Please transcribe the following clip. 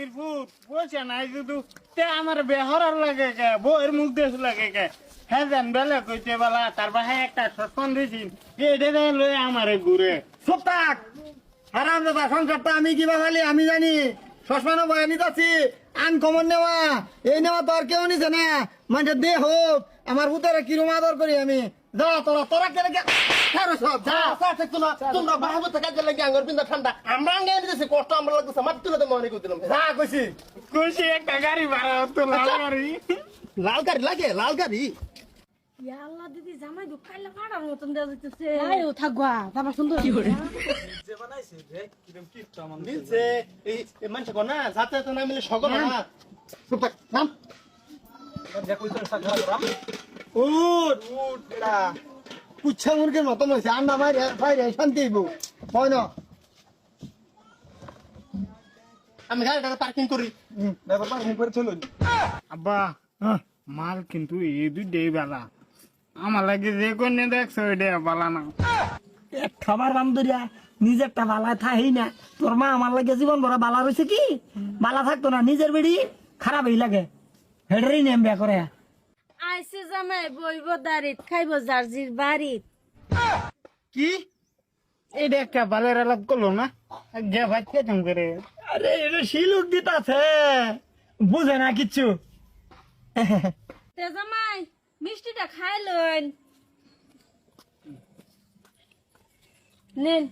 বাড়ির ফুট বলছে নাই শুধু তে আমার বেহরার লাগে কে বউয়ের মুখ দেশ লাগে কে হ্যাঁ জান বেলা কইতে বেলা তার বাহে একটা সস্পন দিয়েছি এটা লয়ে আমারে ঘুরে চুপ থাক হারাম দাদা সংসারটা আমি কিবা খালি আমি জানি সসমানো বয়ানি আছি আনকমন নেওয়া এই নেওয়া তো আর কেউ নিছে না মানে দে হোক আমার ভূতেরা কিরম আদর করি আমি যা তোরা তোরা কেন সব যা তোমরা বাহাবো থেকে লাগে আঙ্গুর পিন্দা ঠান্ডা আমরা আঙ্গে দিতেছি কষ্ট আমরা লাগতেছে মাটি তুলে তো মনে করছিলাম যা কইছি কইছি একটা গাড়ি ভাড়া তো লাল গাড়ি লাল গাড়ি লাগে লাল গাড়ি ইয়া আল্লাহ দিদি জামাই দুখাইলা ফাড়ার মতন দেয়া যাইতেছে আয়ো থাকবা তারপর সুন্দর কি করে নিচে এই মানুষ কো না যাতে তো না মিলে সকল না চুপ থাক নাম উঠ উঠ বেড়া পুচ্ছা মুরগির মতন হয়েছে আন্ডা মারি বাইরে শান্তি হইব হয় না আমি গাড়িটা পার্কিং করি ব্যাপার পার্কিং করে চলুন আব্বা মাল কিন্তু এই দুই বেলা আমার লাগে যে কোন দেখছো এটা বালা না এক খাবার বান্ধরিয়া নিজেরটা বালা থাই না তোর মা আমার লাগে জীবন ভরা বালা রয়েছে কি বালা থাকতো না নিজের বেড়ি খারাপ হই লাগে হেডারই নেম বিয়া করে আইসে জামাই বইব দাঁড়িত খাইব জার্জির বাড়িত কি এটা একটা বালের আলাপ করলো না যে ভাই কেমন করে আরে এটা শিলুক দিতাছে বুঝে না কিচ্ছু তে জামাই মিষ্টিটা খাইলেন নেন